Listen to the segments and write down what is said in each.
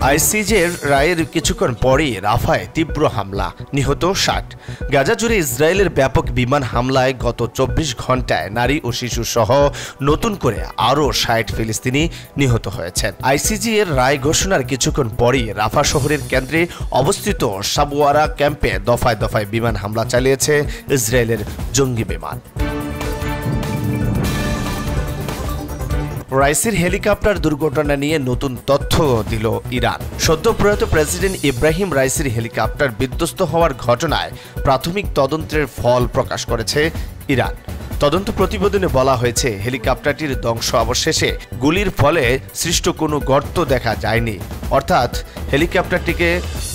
আইসিজের রায়ের কিছুক্ষণ পরই রাফায় তীব্র হামলা, নিহত ৬০। গাজা জুড়ে ইসরায়েলের ব্যাপক বিমান হামলায় গত ২৪ ঘন্টায় নারী ও শিশু সহ নতুন করে আরও ৬০ ফিলিস্তিনি নিহত হয়েছেন। আইসিজি এর রায় ঘোষণার কিছুক্ষণ পরই রাফা শহরের কেন্দ্রে অবস্থিত সাবওয়ারা ক্যাম্পে দফায় দফায় বিমান হামলা চালিয়েছে ইসরায়েলের জঙ্গি বিমান। রাইসির হেলিকপ্টার দুর্ঘটনা নিয়ে নতুন তথ্য দিল ইরান। সদ্য প্রয়াত প্রেসিডেন্ট ইব্রাহিম রাইসির হেলিকপ্টার বিধ্বস্ত হওয়ার ঘটনায় প্রাথমিক তদন্তের ফল প্রকাশ করেছে ইরান। তদন্ত প্রতিবেদনে বলা হয়েছে, হেলিকপ্টারটির ধ্বংস অবশেষে গুলির ফলে সৃষ্ট কোনো গর্ত দেখা যায়নি, অর্থাৎ হেলিকপ্টারটিকে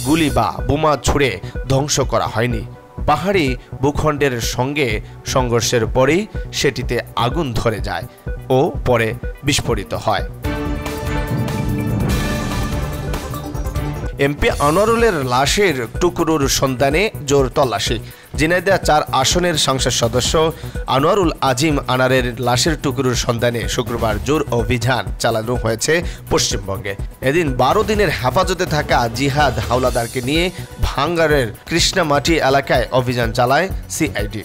গুলি বা বোমা ছুড়ে ধ্বংস করা হয়নি। পাহাড়ি ভূখণ্ডের সঙ্গে সংঘর্ষের পরেই সেটিতে আগুন ধরে যায় ও পরে বিস্ফোরিত হয়। এমপি আনোয়ারুলের লাশের টুকরোর সন্ধানে জোর তল্লাশি। ঝিনাইদহ ৪ আসনের সংসদ সদস্য আনোয়ারুল আজিম আনারের লাশের টুকরোর সন্ধানে শুক্রবার জোর অভিযান চালানো হয়েছে পশ্চিমবঙ্গে। এদিন ১২ দিনের হেফাজতে থাকা জিহাদ হাওলাদারকে নিয়ে ভাঙ্গারের কৃষ্ণামাটি এলাকায় অভিযান চালায় সিআইডি।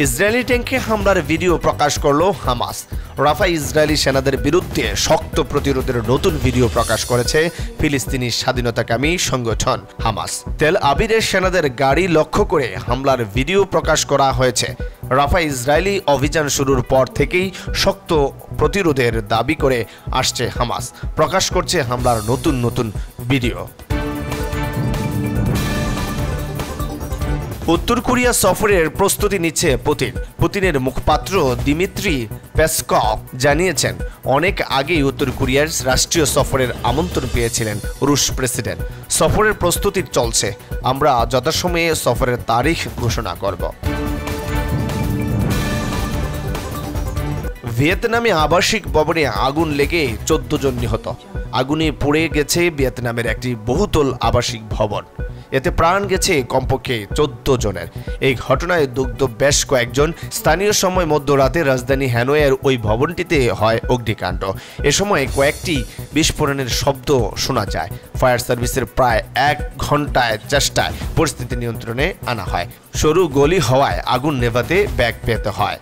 ইসরায়েলি ট্যাঙ্কে হামলার ভিডিও প্রকাশ করল হামাস। রাফায় ইসরায়েলি সেনাদের বিরুদ্ধে শক্ত প্রতিরোধের নতুন ভিডিও প্রকাশ করেছে ফিলিস্তিনি স্বাধীনতাকামী সংগঠন হামাস। তেল আবিবের সেনাদের গাড়ি লক্ষ্য করে হামলার ভিডিও প্রকাশ করা হয়েছে। রাফায় ইসরায়েলি অভিযান শুরুর পর থেকেই শক্ত প্রতিরোধের দাবি করে আসছে হামাস, প্রকাশ করছে হামলার নতুন নতুন ভিডিও। উত্তর কোরিয়া সফরের প্রস্তুতি নিচ্ছে পুতিনের মুখপাত্র দিমিত্রি পেসকভ জানিয়েছেন, অনেক আগেই উত্তর কোরিয়ার রাষ্ট্রীয় সফরের আমন্ত্রণ পেয়েছিলেন রুশ প্রেসিডেন্ট। সফরের প্রস্তুতি চলছে, আমরা যথাসময়ে সফরের তারিখ ঘোষণা করব। ভিয়েতনামে আবাসিক ভবনে আগুন লেগে ১৪ জন নিহত। আগুনে পুড়ে গেছে ভিয়েতনামের একটি বহুতল আবাসিক ভবন। এতে প্রাণ গেছে কমপক্ষে ১৪ জনের। এই ঘটনায় দগ্ধ বেশ কয়েকজন। স্থানীয় সময় মধ্যরাতে রাজধানী হ্যানয়ের ওই ভবনটিতে হয় অগ্নিকাণ্ড। এ সময় কয়েকটি বিস্ফোরণের শব্দ শোনা যায়। ফায়ার সার্ভিসের প্রায় ১ ঘন্টায় চেষ্টায় পরিস্থিতি নিয়ন্ত্রণে আনা হয়। সরু গলি হওয়ায় আগুন নেভাতে বেগ পেতে হয়।